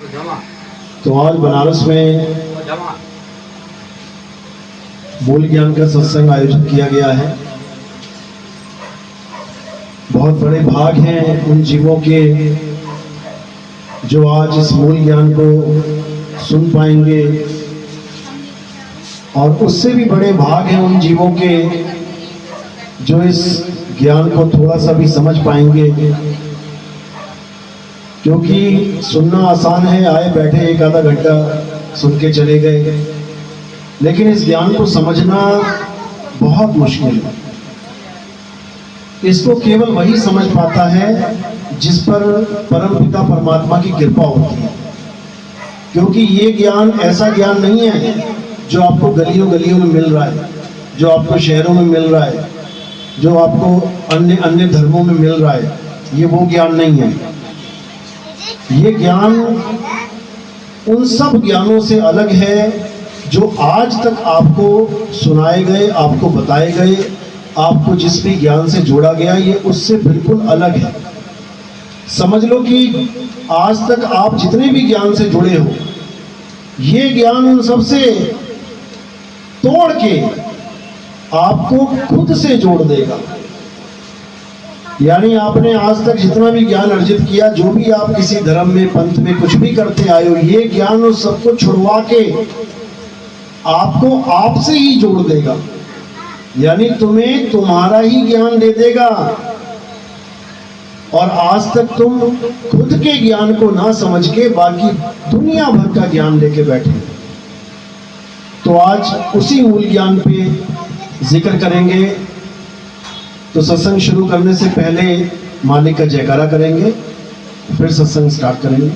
तो आज बनारस में मूल ज्ञान का सत्संग आयोजित किया गया है। बहुत बड़े भाग हैं उन जीवों के जो आज इस मूल ज्ञान को सुन पाएंगे, और उससे भी बड़े भाग हैं उन जीवों के जो इस ज्ञान को थोड़ा सा भी समझ पाएंगे। क्योंकि सुनना आसान है, आए बैठे एक आधा घंटा सुन के चले गए, लेकिन इस ज्ञान को समझना बहुत मुश्किल है। इसको केवल वही समझ पाता है जिस पर परमपिता परमात्मा की कृपा होती है। क्योंकि ये ज्ञान ऐसा ज्ञान नहीं है जो आपको गलियों गलियों में मिल रहा है, जो आपको शहरों में मिल रहा है, जो आपको अन्य अन्य धर्मों में मिल रहा है। ये वो ज्ञान नहीं है। ये ज्ञान उन सब ज्ञानों से अलग है जो आज तक आपको सुनाए गए, आपको बताए गए, आपको जिस भी ज्ञान से जोड़ा गया, ये उससे बिल्कुल अलग है। समझ लो कि आज तक आप जितने भी ज्ञान से जुड़े हो, ये ज्ञान उन सब से तोड़ के आपको खुद से जोड़ देगा। यानी आपने आज तक जितना भी ज्ञान अर्जित किया, जो भी आप किसी धर्म में, पंथ में कुछ भी करते आए हो, ये ज्ञान उस सबको छुड़वा के आपको आपसे ही जोड़ देगा। यानी तुम्हें तुम्हारा ही ज्ञान दे देगा। और आज तक तुम खुद के ज्ञान को ना समझ के बाकी दुनिया भर का ज्ञान लेके बैठे। तो आज उसी मूल ज्ञान पे जिक्र करेंगे। तो सत्संग शुरू करने से पहले मालिक का जयकारा करेंगे, फिर सत्संग स्टार्ट करेंगे।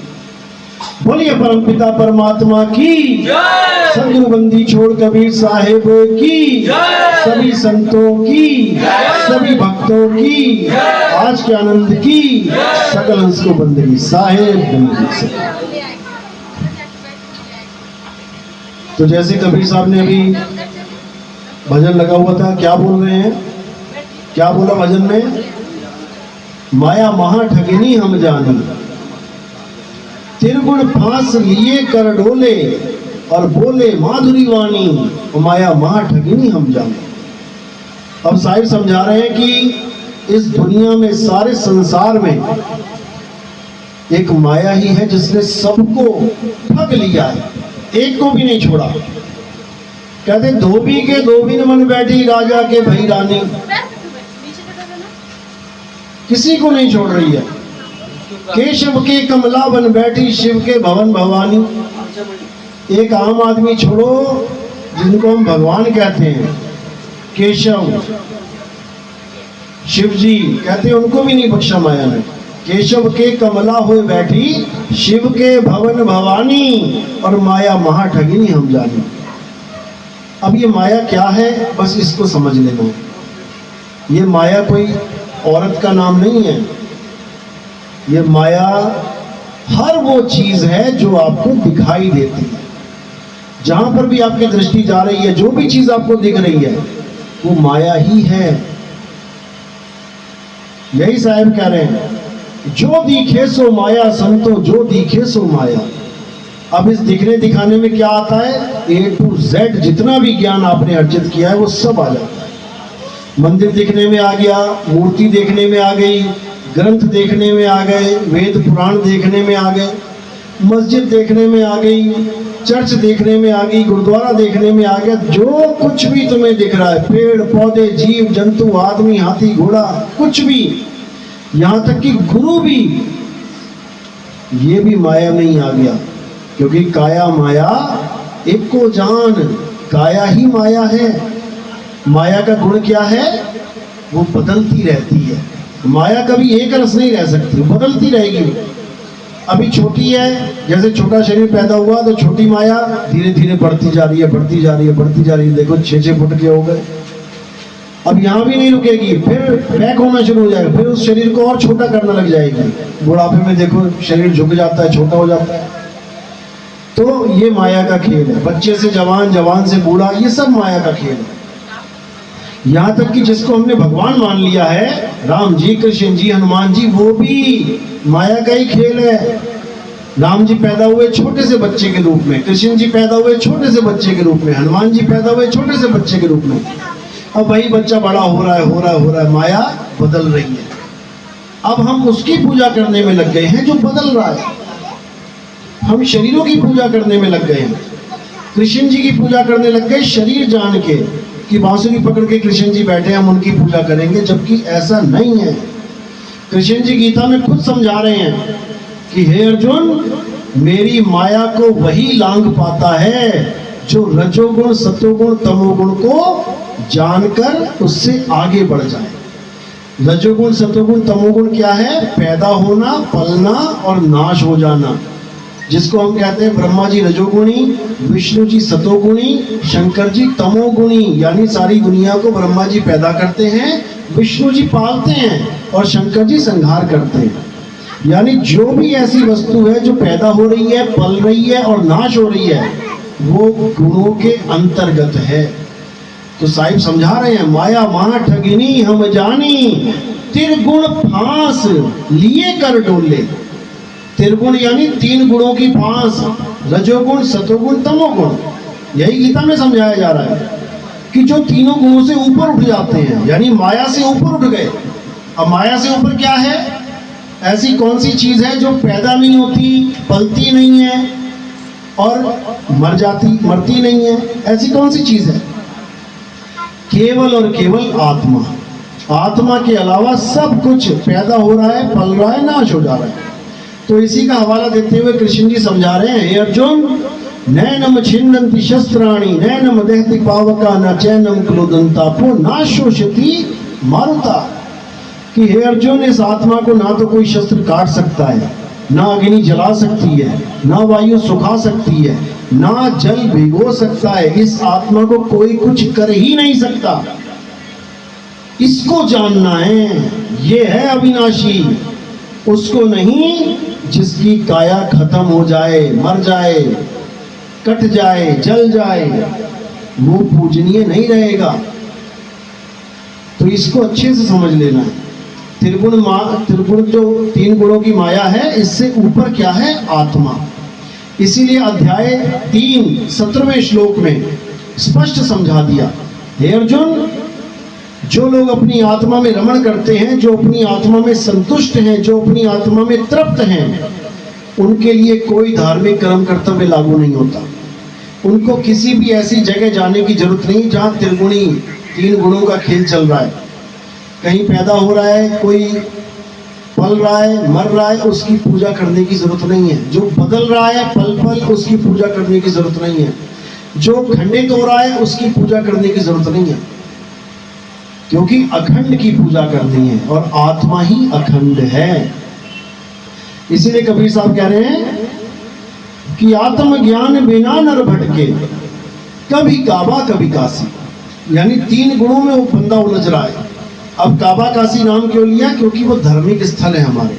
बोलिए परमपिता परमात्मा की जय, सद्गुरु बंदी छोड़ कबीर साहेब की जय, सभी संतों की जय, सभी भक्तों की जय, आज के आनंद की सकल हंस को बंदगी साहेब बंदगी से। तो जैसे कबीर साहब ने अभी भजन लगा हुआ था, क्या बोल रहे हैं, क्या बोला भजन में? माया महा ठगिनी हम जानी, त्रिगुण फांस लिए कर डोले, और बोले माधुरी वाणी, माया महा ठगिनी हम जानी। अब साहिब समझा रहे हैं कि इस दुनिया में, सारे संसार में एक माया ही है जिसने सबको ठग लिया है, एक को भी नहीं छोड़ा। कहते धोबी के धोबी न बन बैठी, राजा के भई रानी, किसी को नहीं छोड़ रही है। केशव के कमला बन बैठी, शिव के भवन भवानी। एक आम आदमी छोड़ो जिनको हम भगवान कहते हैं, केशव, शिव जी कहते हैं, उनको भी नहीं बख्शा माया ने। केशव के कमला हुए बैठी, शिव के भवन भवानी, और माया महा ठगिनी हम जानी। अब ये माया क्या है, बस इसको समझ लेना। ये माया कोई औरत का नाम नहीं है। ये माया हर वो चीज है जो आपको दिखाई देती है। जहां पर भी आपकी दृष्टि जा रही है, जो भी चीज आपको दिख रही है, वो माया ही है। यही साहब कह रहे हैं, जो दिखे सो माया संतो, जो दिखे सो माया। अब इस दिखने दिखाने में क्या आता है? A to Z जितना भी ज्ञान आपने अर्जित किया है वो सब आ जाता है। मंदिर देखने में आ गया, मूर्ति देखने में आ गई, ग्रंथ देखने में आ गए, वेद पुराण देखने में आ गए, मस्जिद देखने में आ गई, चर्च देखने में आ गई, गुरुद्वारा देखने में आ गया। जो कुछ भी तुम्हें दिख रहा है, पेड़ पौधे, जीव जंतु, आदमी, हाथी, घोड़ा, कुछ भी, यहाँ तक कि गुरु भी, ये भी माया में ही आ गया। क्योंकि काया माया एक को जान, काया ही माया है। माया का गुण क्या है? वो बदलती रहती है। माया कभी एक रस नहीं रह सकती, बदलती रहेगी। अभी छोटी है, जैसे छोटा शरीर पैदा हुआ तो छोटी माया धीरे धीरे बढ़ती जा रही है, बढ़ती जा रही है, बढ़ती जा रही है। देखो 6-6 फुट के हो गए। अब यहाँ भी नहीं रुकेगी, फिर पैक होना शुरू हो जाएगा, फिर उस शरीर को और छोटा करना लग जाएगी। बुढ़ापे में देखो शरीर झुक जाता है, छोटा हो जाता है। तो ये माया का खेल है। बच्चे से जवान, जवान से बूढ़ा, ये सब माया का खेल है। यहाँ तक कि जिसको हमने भगवान मान लिया है, राम जी, कृष्ण जी, हनुमान जी, वो भी माया का ही खेल है। राम जी पैदा हुए छोटे से बच्चे के रूप में, कृष्ण जी पैदा हुए छोटे से बच्चे के रूप में, हनुमान जी पैदा हुए छोटे से बच्चे के रूप में। अब वही बच्चा बड़ा हो रहा है, माया बदल रही है। अब हम उसकी पूजा करने में लग गए हैं जो बदल रहा है। हम शरीरों की पूजा करने में लग गए हैं। कृष्ण जी की पूजा करने लग गए शरीर जान के कि बांसुरी पकड़ के कृष्ण जी बैठे, हम उनकी पूजा करेंगे, जबकि ऐसा नहीं है। कृष्ण जी गीता में खुद समझा रहे हैं कि हे अर्जुन, मेरी माया को वही लांघ पाता है जो रजोगुण सतोगुण तमोगुण को जानकर उससे आगे बढ़ जाए। रजोगुण सतोगुण तमोगुण क्या है? पैदा होना, पलना और नाश हो जाना, जिसको हम कहते हैं ब्रह्मा जी रजोगुणी, विष्णु जी सतोगुणी, शंकर जी तमोगुणी। यानी सारी दुनिया को ब्रह्मा जी पैदा करते हैं, विष्णु जी पालते हैं और शंकर जी संहार करते हैं। यानी जो भी ऐसी वस्तु है जो पैदा हो रही है, पल रही है और नाश हो रही है, वो गुणों के अंतर्गत है। तो साहिब समझा रहे हैं, माया माना ठगिनी हम जानी, त्रिगुण फांस लिए कर डोले। त्रिगुण यानी तीन गुणों की फांस, रजोगुण सतोगुण तमोगुण। यही गीता में समझाया जा रहा है कि जो तीनों गुणों से ऊपर उठ जाते हैं, यानी माया से ऊपर उठ गए। अब माया से ऊपर क्या है? ऐसी कौन सी चीज है जो पैदा नहीं होती, पलती नहीं है और मरती नहीं है? ऐसी कौन सी चीज है? केवल और केवल आत्मा। आत्मा के अलावा सब कुछ पैदा हो रहा है, पल रहा है, नाश हो जा रहा है। तो इसी का हवाला देते हुए कृष्ण जी समझा रहे हैं, हे अर्जुन, नैनम छिन्नन्ति शस्त्राणि नैनम दहति पावका न चैनम क्लोदन्तापो नाशोषति मारुता। कि हे अर्जुन, इस आत्मा को ना तो कोई शस्त्र काट सकता है, ना अग्नि जला सकती है, ना वायु सुखा सकती है, ना जल भिगो सकता है। इस आत्मा को कोई कुछ कर ही नहीं सकता। इसको जानना है, ये है अविनाशी। उसको नहीं जिसकी काया खत्म हो जाए, मर जाए, कट जाए, जल जाए, वो पूजनीय नहीं रहेगा। तो इसको अच्छे से समझ लेना है। त्रिगुण जो तीन गुणों की माया है, इससे ऊपर क्या है? आत्मा। इसीलिए अध्याय 3 17वें श्लोक में स्पष्ट समझा दिया, हे अर्जुन, जो लोग अपनी आत्मा में रमण करते हैं, जो अपनी आत्मा में संतुष्ट हैं, जो अपनी आत्मा में तृप्त हैं, उनके लिए कोई धार्मिक कर्म कर्तव्य लागू नहीं होता। उनको किसी भी ऐसी जगह जाने की जरूरत नहीं जहाँ त्रिगुणी तीन गुणों का खेल चल रहा है। कहीं पैदा हो रहा है, कोई पल रहा है, मर रहा है, उसकी पूजा करने की जरूरत नहीं है। जो बदल रहा है पल पल, उसकी पूजा करने की जरूरत नहीं है। जो खंडित हो रहा है, उसकी पूजा करने की जरूरत नहीं है, क्योंकि अखंड की पूजा करनी है और आत्मा ही अखंड है। इसीलिए कबीर साहब कह रहे हैं कि आत्मज्ञान बिना नर भटके, कभी काबा कभी काशी। यानी तीन गुणों में वो बंदा उलझ रहा है। अब काबा काशी नाम क्यों लिया? क्योंकि वो धार्मिक स्थल है हमारे।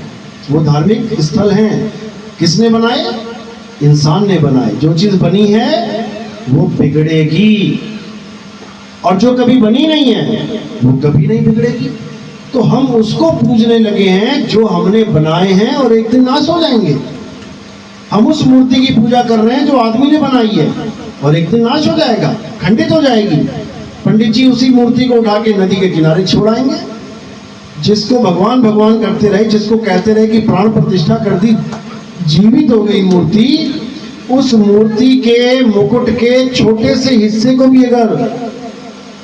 वो धार्मिक स्थल हैं। किसने बनाए? इंसान ने बनाए। जो चीज बनी है वो बिगड़ेगी, और जो कभी बनी नहीं है वो कभी नहीं बिगड़ेगी। तो हम उसको पूजने लगे हैं जो हमने बनाए हैं और एक दिन नाश हो जाएंगे। हम उस मूर्ति की पूजा कर रहे हैं जो आदमी ने बनाई है और एक दिन नाश हो जाएगा, खंडित हो जाएगी। पंडित जी उसी मूर्ति को उठा के नदी के किनारे छोड़ाएंगे। जिसको भगवान भगवान करते रहे, जिसको कहते रहे कि प्राण प्रतिष्ठा कर दी, जीवित हो गई मूर्ति, उस मूर्ति के मुकुट के छोटे से हिस्से को भी अगर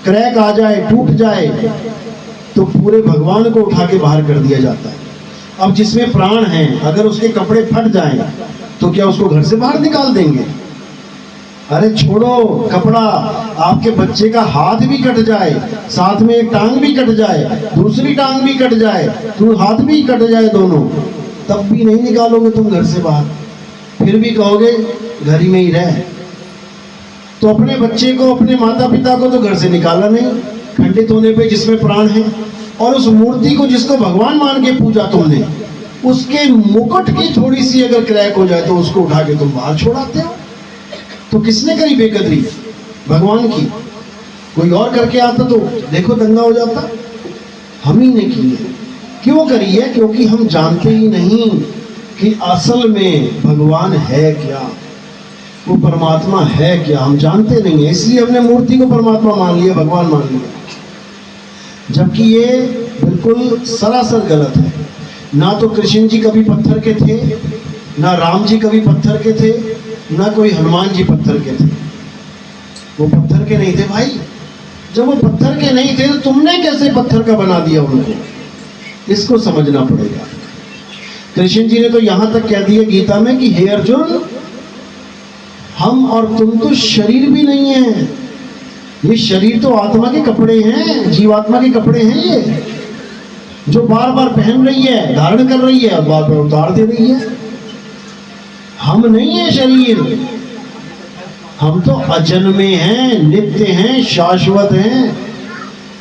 क्रैक आ जाए, टूट जाए, तो पूरे भगवान को उठा के बाहर कर दिया जाता है। अब जिसमें प्राण है, अगर उसके कपड़े फट जाएं तो क्या उसको घर से बाहर निकाल देंगे? अरे छोड़ो कपड़ा, आपके बच्चे का हाथ भी कट जाए, साथ में एक टांग भी कट जाए, दूसरी टांग भी कट जाए, तो हाथ भी कट जाए दोनों, तब भी नहीं निकालोगे तुम घर से बाहर। फिर भी कहोगे घर ही में ही रह। तो अपने बच्चे को, अपने माता पिता को तो घर से निकाला नहीं, खंडित होने पे जिसमें प्राण है, और उस मूर्ति को जिसको भगवान मान के पूजा तुमने, उसके मुकुट की थोड़ी सी अगर क्रैक हो जाए तो उसको उठा के तुम बाहर छोड़ाते हो। तो किसने करी बेकदरी? भगवान की। कोई और करके आता तो देखो दंगा हो जाता। हम ही ने की है। क्यों करी है? क्योंकि हम जानते ही नहीं कि असल में भगवान है क्या, वो परमात्मा है क्या, हम जानते नहीं है, इसलिए हमने मूर्ति को परमात्मा मान लिया, भगवान मान लिया, जबकि ये बिल्कुल सरासर गलत है। ना तो कृष्ण जी कभी पत्थर के थे, ना राम जी कभी पत्थर के थे, ना कोई हनुमान जी पत्थर के थे। वो पत्थर के नहीं थे भाई। जब वो पत्थर के नहीं थे तो तुमने कैसे पत्थर का बना दिया उनको, इसको समझना पड़ेगा। कृष्ण जी ने तो यहां तक कह दिया गीता में कि हे अर्जुन, हम और तुम तो शरीर भी नहीं है, ये शरीर तो आत्मा के कपड़े हैं, जीवात्मा के कपड़े हैं, ये जो बार बार पहन रही है, धारण कर रही है, और बार बार उतार दे रही है। हम नहीं है शरीर, हम तो अजन्मे हैं, नित्य हैं, शाश्वत हैं।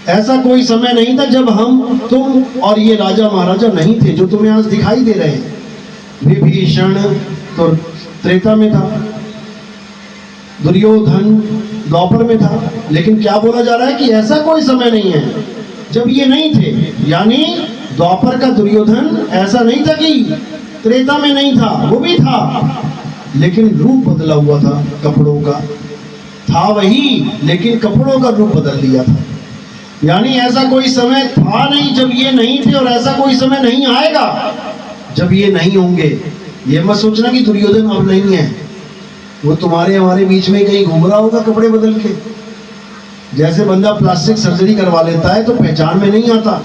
ऐसा कोई समय नहीं था जब हम, तुम और ये राजा महाराजा नहीं थे जो तुम्हें आज दिखाई दे रहे हैं। विभीषण तो त्रेता में था, दुर्योधन द्वापर में था, लेकिन क्या बोला जा रहा है कि ऐसा कोई समय नहीं है जब ये नहीं थे। यानी द्वापर का दुर्योधन ऐसा नहीं था कि त्रेता में नहीं था, वो भी था, लेकिन रूप बदला हुआ था, कपड़ों का था वही, लेकिन कपड़ों का रूप बदल लिया था। यानी ऐसा कोई समय था नहीं जब ये नहीं थे, और ऐसा कोई समय नहीं आएगा जब ये नहीं होंगे। ये मत सोचना कि दुर्योधन अब नहीं है, वो तुम्हारे हमारे बीच में कहीं घूम रहा होगा कपड़े बदल के। जैसे बंदा प्लास्टिक सर्जरी करवा लेता है तो पहचान में नहीं आता।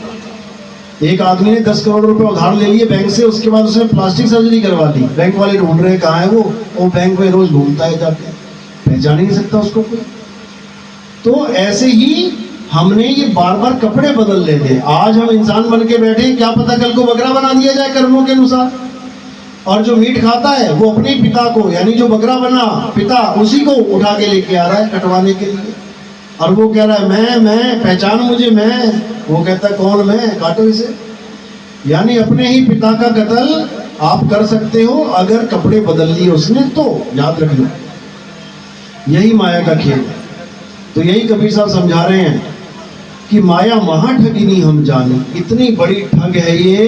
एक आदमी ने 10 करोड़ रुपए उधार ले लिए बैंक से, उसके बाद उसने प्लास्टिक सर्जरी करवा ली, बैंक वाले ढूंढ रहे हैं कहाँ है वो बैंक में रोज घूमता है जाके, पहचान ही नहीं सकता उसको कोई। तो ऐसे ही हमने ये बार बार कपड़े बदल लेते। आज हम इंसान बन के बैठे, क्या पता कल को बकरा बना दिया जाए कर्मों के अनुसार। और जो मीट खाता है वो अपने पिता को, यानी जो बकरा बना पिता, उसी को उठा के लेके आ रहा है कटवाने के लिए, और वो कह रहा है मैं पहचान मुझे, मैं, वो कहता है कौन मैं, काटो इसे। यानी अपने ही पिता का कत्ल आप कर सकते हो अगर कपड़े बदल लिए उसने, तो याद रख लो, यही माया का खेल है। तो यही कबीर साहब समझा रहे हैं कि माया महाठगिनी हम जाने, इतनी बड़ी ठग है ये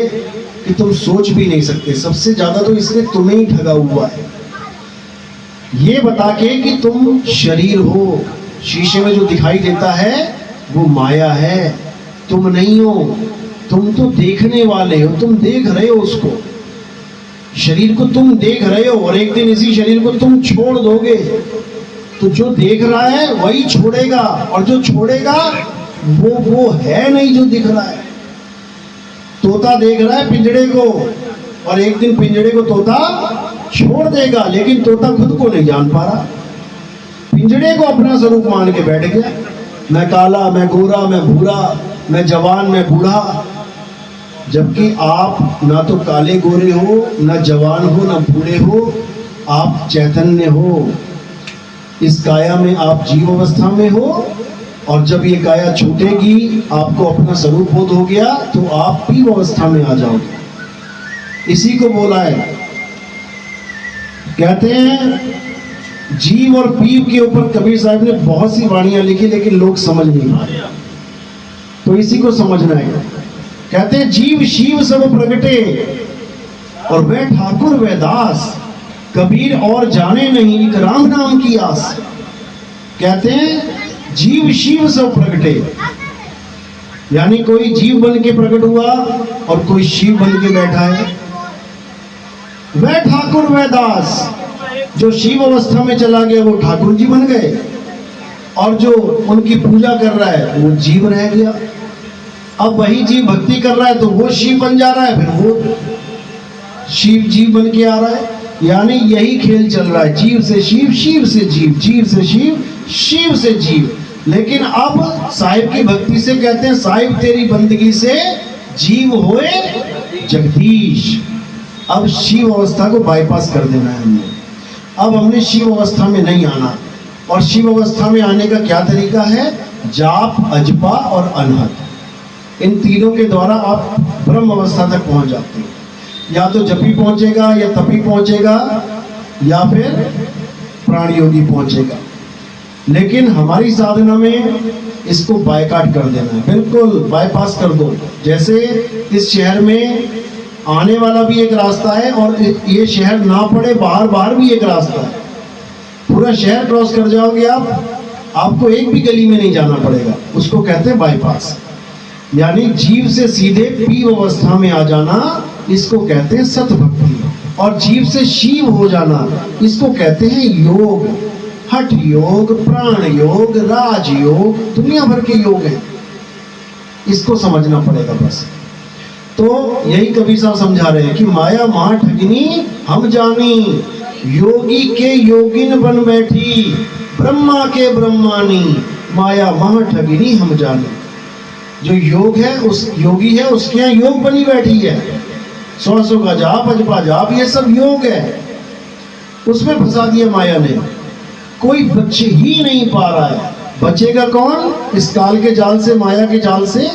कि तुम सोच भी नहीं सकते। सबसे ज्यादा तो इसने तुम्हें ही ठगा हुआ है, ये बता के कि तुम शरीर हो, शीशे में जो दिखाई देता है वो माया है, तुम नहीं हो। तुम तो देखने वाले हो, तुम देख रहे हो उसको, शरीर को तुम देख रहे हो, और एक दिन इसी शरीर को तुम छोड़ दोगे। तो जो देख रहा है वही छोड़ेगा, और जो छोड़ेगा वो है नहीं जो दिख रहा है। तोता देख रहा है पिंजड़े को, और एक दिन पिंजड़े को तोता छोड़ देगा, लेकिन तोता खुद को नहीं जान पा रहा, पिंजड़े को अपना स्वरूप मान के बैठ गया। मैं काला, मैं गोरा, मैं भूरा, मैं जवान, मैं बूढ़ा। जबकि आप ना तो काले गोरे हो, ना जवान हो, ना बूढ़े हो, आप चैतन्य हो। इस काया में आप जीव अवस्था में हो, और जब ये काया छूटेगी, आपको अपना स्वरूप बोध हो गया, तो आप पीव अवस्था में आ जाओगे। इसी को बोला है, कहते हैं जीव और पीव के ऊपर कबीर साहब ने बहुत सी वाणियां लिखी, लेकिन लोग समझ नहीं पाए, तो इसी को समझना है। कहते हैं जीव शिव सब प्रगटे, और वह ठाकुर वह दास, कबीर और जाने नहीं एक राम नाम की आस। कहते हैं जीव शिव सब प्रगटे, यानी कोई जीव बन के प्रकट हुआ और कोई शिव बन के बैठा है। वह ठाकुर वह दास, जो शिव अवस्था में चला गया वो ठाकुर जी बन गए, और जो उनकी पूजा कर रहा है वो जीव रह गया। अब वही जीव भक्ति कर रहा है तो वो शिव बन जा रहा है, फिर वो शिव जीव बन के आ रहा है। यानी यही खेल चल रहा है, जीव से शिव, शिव से जीव, जीव से शिव, शिव से जीव। लेकिन अब साहिब की भक्ति से कहते हैं साहिब तेरी बंदगी से जीव होए जगदीश। अब शिव अवस्था को बाईपास कर देना है हमने। अब हमने शिव अवस्था में नहीं आना, और शिव अवस्था में आने का क्या तरीका है? जाप, अजपा और अनहद, इन तीनों के द्वारा आप ब्रह्म अवस्था तक पहुंच जाते हैं। या तो जपी पहुंचेगा, या तपी पहुंचेगा, या फिर प्राण योगी पहुंचेगा। लेकिन हमारी साधना में इसको बायकाट कर देना है, बिल्कुल बाईपास कर दो। जैसे इस शहर में आने वाला भी एक रास्ता है और ये शहर ना पड़े बाहर भी एक रास्ता है। पूरा शहर क्रॉस कर जाओगे आप, आपको एक भी गली में नहीं जाना पड़ेगा, उसको कहते हैं बाईपास। यानी जीव से सीधे पीव अवस्था में आ जाना, इसको कहते हैं सतभक्ति। और जीव से शिव हो जाना, इसको कहते हैं योग। हठ योग, प्राण योग, राज योग, दुनिया भर के योग हैं, इसको समझना पड़ेगा बस। तो यही कबीर साहब समझा रहे हैं कि माया महा ठगिनी हम जानी, योगी के योगिन बन बैठी, ब्रह्मा के ब्रह्मानी, माया महा ठगिनी हम जानी। जो योग है, उस योगी है, उसके यहाँ योग बनी बैठी है। 100 का जाप, अजपा जाप, ये सब योग है, उसमें फंसा दिया माया ने। कोई बच ही नहीं पा रहा है। बचेगा कौन इस काल के जाल से, माया के जाल से?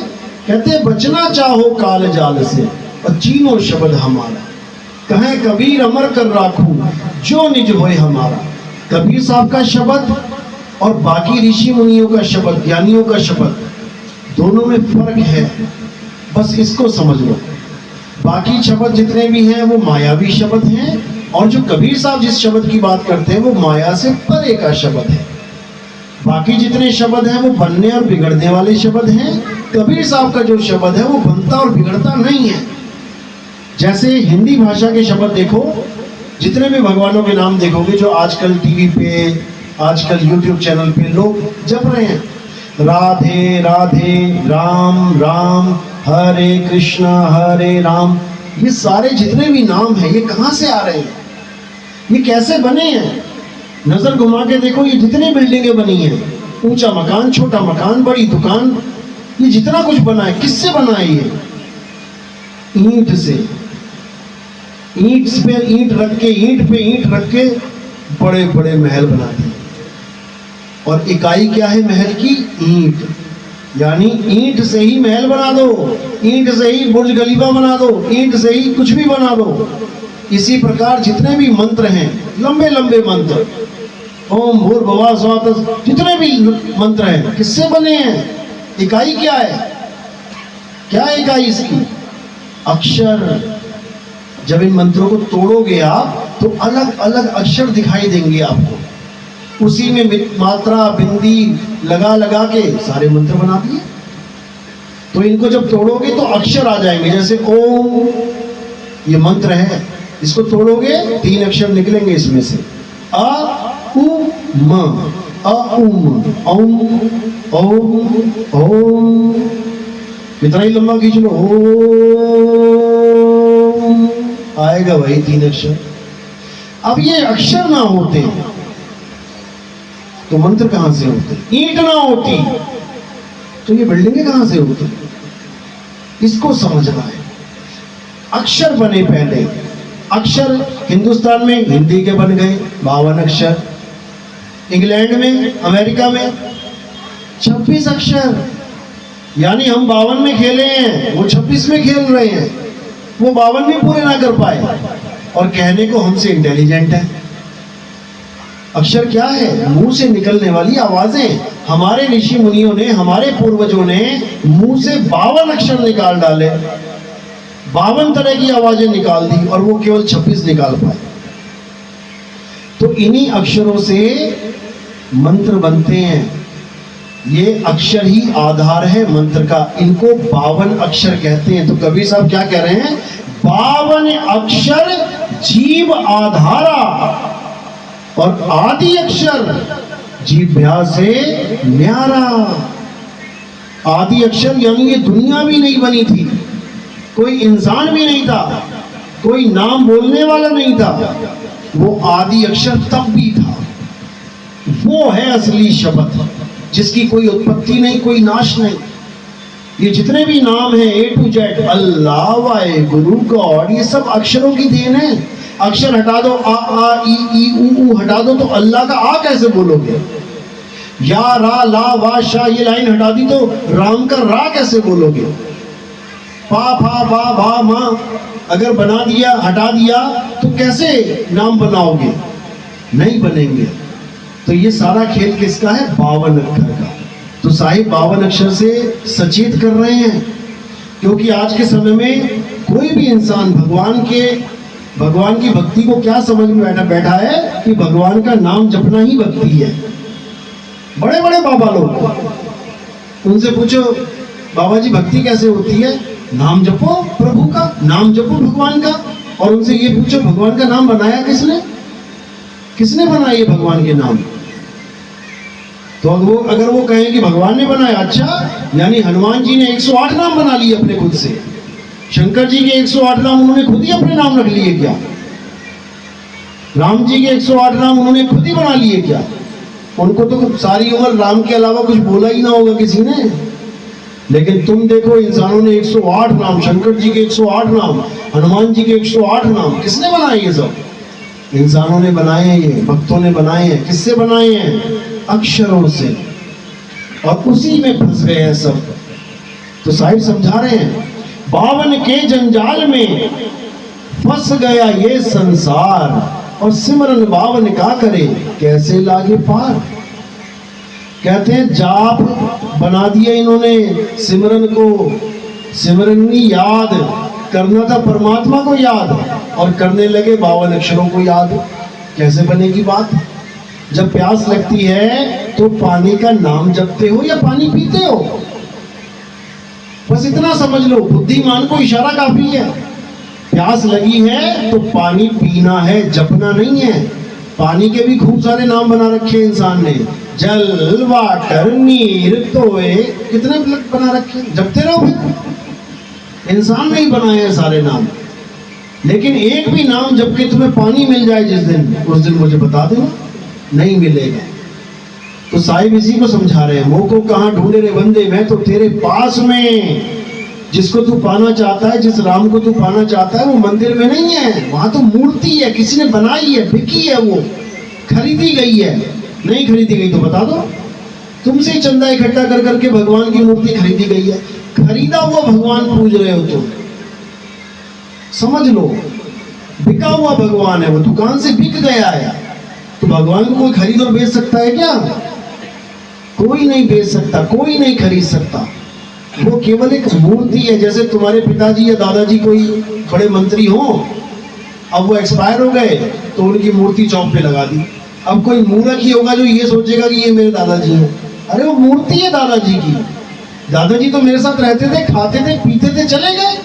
कहते बचना चाहो काल जाल से, और चीनो शब्द हमारा, कहें कबीर अमर कर राखू, जो निज होए हमारा। कबीर साहब का शब्द और बाकी ऋषि मुनियों का शब्द, ज्ञानियों का शब्द, दोनों में फर्क है, बस इसको समझ लो। बाकी शब्द जितने भी हैं वो मायावी शब्द हैं, और जो कबीर साहब जिस शब्द की बात करते हैं वो माया से परे का शब्द है। बाकी जितने शब्द हैं वो बनने और बिगड़ने वाले शब्द हैं। कबीर साहब का जो शब्द है वो बनता और बिगड़ता नहीं है। जैसे हिंदी भाषा के शब्द देखो, जितने भी भगवानों के नाम देखोगे जो आजकल टीवी पे, आजकल यूट्यूब चैनल पे लोग जप रहे हैं, राधे राधे, राम राम, हरे राम, ये सारे जितने भी नाम हैं ये कहाँ से आ रहे हैं? ये कैसे बने हैं? नजर घुमा के देखो, ये जितनी बिल्डिंगें बनी हैं, ऊंचा मकान, छोटा मकान, बड़ी दुकान, ये जितना कुछ बना है, किससे बना है? ये ईंट से। ईंट पे ईंट रख के, ईंट पे ईंट रख के बड़े बड़े महल बना दिए। और इकाई क्या है महल की? ईंट। यानी ईंट से ही महल बना दो, ईंट से ही बुर्ज खलीफा बना दो, ईंट से ही कुछ भी बना दो। इसी प्रकार जितने भी मंत्र हैं, लंबे लंबे मंत्र, ओम भूर्भुवः स्वः, जितने भी मंत्र हैं, किससे बने हैं? इकाई क्या है? क्या इकाई इसकी? अक्षर। जब इन मंत्रों को तोड़ोगे आप तो अलग अलग अक्षर दिखाई देंगे आपको। उसी में मात्रा बिंदी लगा लगा के सारे मंत्र बना दिए। तो इनको जब तोड़ोगे तो अक्षर आ जाएंगे। जैसे ओम, ये मंत्र है, इसको तोड़ोगे 3 अक्षर निकलेंगे इसमें से, अ उ म, अ उम, ओम ओम ओम, इतना ही लंबा खींच लो, ओम आएगा भाई 3 अक्षर। अब ये अक्षर ना होते तो मंत्र कहां से होते? ईंट ना होती तो ये बिल्डिंगें कहां से होती? इसको समझना है। अक्षर बने पहले। अक्षर हिंदुस्तान में हिंदी के बन गए 52 अक्षर, इंग्लैंड में, अमेरिका में 26 अक्षर। यानी हम 52 में खेले हैं, वो 26 में खेल रहे हैं। वो 52 भी पूरे ना कर पाए और कहने को हमसे इंटेलिजेंट है। अक्षर क्या है? मुंह से निकलने वाली आवाजें। हमारे ऋषि मुनियों ने, हमारे पूर्वजों ने मुंह से 52 अक्षर निकाल डाले, 52 तरह की आवाजें निकाल दी, और वो केवल 26 निकाल पाए। तो इन्हीं अक्षरों से मंत्र बनते हैं। ये अक्षर ही आधार है मंत्र का। इनको 52 अक्षर कहते हैं। तो कबीर साहब क्या कह रहे हैं? 52 अक्षर जीव आधारा, और आदि अक्षर जीभ्या से न्यारा। आदि अक्षर यानी ये दुनिया भी नहीं बनी थी, कोई इंसान भी नहीं था, कोई नाम बोलने वाला नहीं था, वो आदि अक्षर तब भी था। वो है असली शब्द, जिसकी कोई उत्पत्ति नहीं, कोई नाश नहीं। ये जितने भी नाम हैं A to Z, Allah, Wahe Guru, God, ये सब अक्षरों की देन है। अक्षर हटा दो, आ ई ऊ हटा दो तो अल्लाह का आ कैसे बोलोगे? या रा ला वा शा, ये लाइन हटा दी तो राम का रा कैसे बोलोगे? पा फा बा भा मा अगर बना दिया, हटा दिया तो कैसे नाम बनाओगे? नहीं बनेंगे। तो ये सारा खेल किसका है? 52 अक्षर का। तो साहिब 52 अक्षर से सचेत कर रहे हैं, क्योंकि आज के समय में कोई भी इंसान भगवान की भक्ति को क्या समझ में बैठा है कि भगवान का नाम जपना ही भक्ति है। बड़े बड़े बाबा लोग, उनसे पूछो बाबा जी भक्ति कैसे होती है? नाम जपो प्रभु का, नाम जपो भगवान का। और उनसे ये पूछो भगवान का नाम बनाया किसने? किसने बनाया ये भगवान के नाम? तो अगर वो कहें कि भगवान ने बनाया, अच्छा यानी हनुमान जी ने 108 नाम बना लिए अपने खुद से, शंकर जी के 108 नाम उन्होंने खुद ही अपने नाम रख लिए क्या? राम जी के 108 नाम उन्होंने खुद ही बना लिए क्या? उनको तो सारी उम्र राम के अलावा कुछ बोला ही ना होगा किसी ने। लेकिन तुम देखो इंसानों ने 108 नाम, शंकर जी के 108 नाम, हनुमान जी के 108 नाम, किसने बनाए ये सब? इंसानों ने बनाए हैं, ये भक्तों ने बनाए हैं। किससे बनाए हैं? अक्षरों से। और उसी में फंस गए हैं सब। तो साहिब समझा रहे हैं, बावन के जंजाल में फंस गया ये संसार, और सिमरन बावन का करे कैसे लागे पार। कहते हैं जाप बना दिया इन्होंने सिमरन को। सिमरनी याद करना था परमात्मा को याद, और करने लगे 52 अक्षरों को याद। कैसे बनेगी बात? जब प्यास लगती है तो पानी का नाम जपते हो या पानी पीते हो? बस इतना समझ लो, बुद्धिमान को इशारा काफी है। प्यास लगी है तो पानी पीना है, जपना नहीं है। पानी के भी खूब सारे नाम बना रखे इंसान ने, जल, वाटर, नीर, तोए, कितने बना रखे, जपते रहो फिर। इंसान ने ही बनाए हैं सारे नाम। लेकिन एक भी नाम जब के तुम्हें पानी मिल जाए जिस दिन, उस दिन मुझे बता देना, नहीं मिलेगा। तो साहिब इसी को समझा रहे हैं, मोह को कहाँ ढूंढे रे बंदे, मैं तो तेरे पास में। जिसको तू पाना चाहता है, जिस राम को तू पाना चाहता है, वो मंदिर में नहीं है, वहां तो मूर्ति है, किसी ने बनाई है, बिकी है, वो खरीदी गई है। नहीं खरीदी गई तो बता दो, तुमसे ही चंदा इकट्ठा कर करके भगवान की मूर्ति खरीदी गई है। खरीदा हुआ भगवान पूज रहे हो तुम, समझ लो। बिका हुआ भगवान है, वो दुकान से बिक गया है। तो भगवान को कोई खरीद और बेच सकता है क्या? कोई नहीं बेच सकता, कोई नहीं खरीद सकता। वो केवल एक मूर्ति है। जैसे तुम्हारे पिताजी या दादाजी कोई बड़े मंत्री हो, अब वो एक्सपायर हो गए तो उनकी मूर्ति चौक पे लगा दी। अब कोई मूर्ख ही होगा जो ये सोचेगा कि ये मेरे दादाजी हैं। अरे वो मूर्ति है दादाजी की। दादाजी तो मेरे साथ रहते थे, खाते थे, पीते थे, चले गए।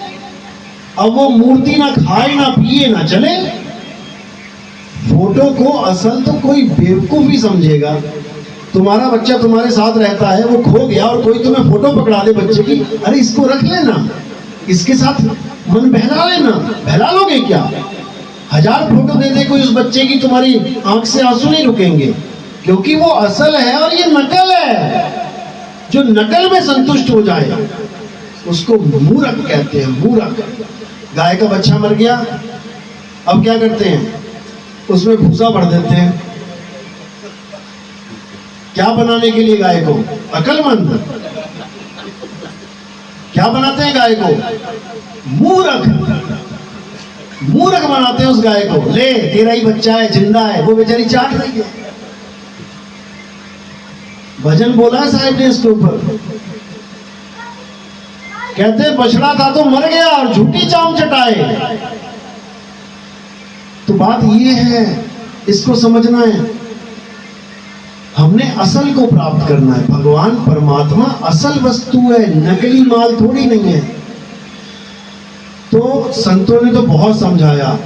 अब वो मूर्ति ना खाए, ना पिए, ना चले। फोटो को असल तो कोई बेवकूफ ही समझेगा। तुम्हारा बच्चा तुम्हारे साथ रहता है, वो खो गया और कोई तुम्हें फोटो पकड़ा दे बच्चे की, अरे इसको रख लेना, इसके साथ मन बहला लेना। बहला लोगे क्या? 1000 फोटो दे दे कोई उस बच्चे की, तुम्हारी आंख से आंसू नहीं रुकेंगे, क्योंकि वो असल है और ये नकल है। जो नकल में संतुष्ट हो जाए उसको मूर्ख कहते हैं, मूर्ख। गाय का बच्चा मर गया, अब क्या करते हैं? उसमें भूसा भर देते हैं। क्या बनाने के लिए गाय को? अकलमंद। क्या बनाते हैं गाय को? मूर्ख। मूर्ख बनाते हैं उस गाय को। ले तेरा ही बच्चा है, जिंदा है, वो बेचारी चाट रही है। भजन बोला है साहिब ने इसके ऊपर। कहते बछड़ा था तो मर गया और झूठी चाम चटाए। तो बात ये है, इसको समझना है। हमने असल को प्राप्त करना है। भगवान परमात्मा असल वस्तु है, नकली माल थोड़ी नहीं है। तो संतों ने तो बहुत समझाया,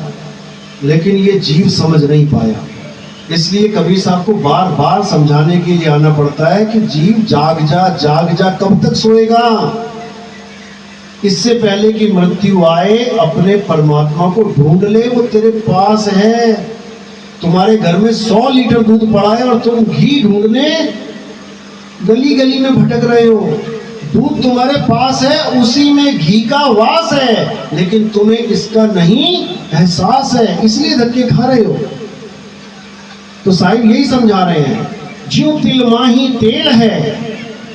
लेकिन ये जीव समझ नहीं पाया। इसलिए कबीर साहब को बार बार समझाने के लिए आना पड़ता है कि जीव जाग जा, जाग जा। कब तक सोएगा? इससे पहले कि मृत्यु आए अपने परमात्मा को ढूंढ ले, वो तेरे पास है। तुम्हारे घर में 100 लीटर दूध पड़ा है और तुम घी ढूंढने गली गली में भटक रहे हो। दूध तुम्हारे पास है, उसी में घी का वास है, लेकिन तुम्हें इसका नहीं एहसास है, इसलिए धक्के खा रहे हो। तो साहिब यही समझा रहे हैं, ज्यों तिल माही तेल है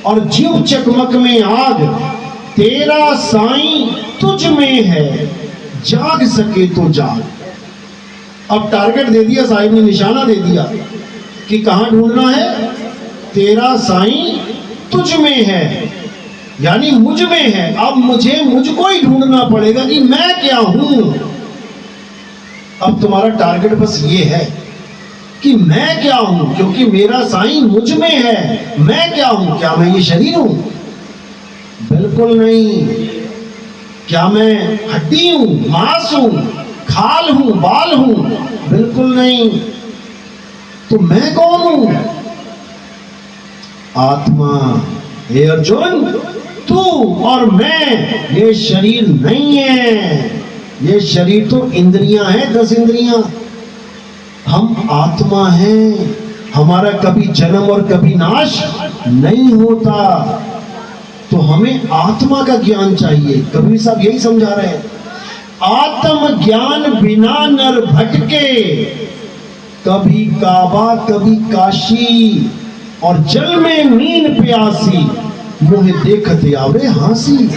और ज्यों चकमक में आग, तेरा साईं तुझ में है, जाग सके तो जाग। अब टारगेट दे दिया साहिब ने, निशाना दे दिया कि कहां ढूंढना है। तेरा साईं तुझ में है, यानी मुझ में है। अब मुझे मुझको ही ढूंढना पड़ेगा कि मैं क्या हूं। अब तुम्हारा टारगेट बस ये है कि मैं क्या हूं, क्योंकि मेरा साईं मुझ में है। मैं क्या हूं? क्या मैं ये शरीर हूं? बिल्कुल नहीं। क्या मैं हड्डी हूं, मांस हूं, खाल हूं, बाल हूं? बिल्कुल नहीं। तो मैं कौन हूं? आत्मा। हे अर्जुन, तू और मैं ये शरीर नहीं है। ये शरीर तो इंद्रियां हैं, 10 इंद्रियां। हम आत्मा हैं। हमारा कभी जन्म और कभी नाश नहीं होता। तो हमें आत्मा का ज्ञान चाहिए। कबीर साहब यही समझा रहे हैं, आत्म ज्ञान बिना नर भटके, कभी काबा कभी काशी, और जल में नींद प्यासी, मुझे देखते आवे हांसी।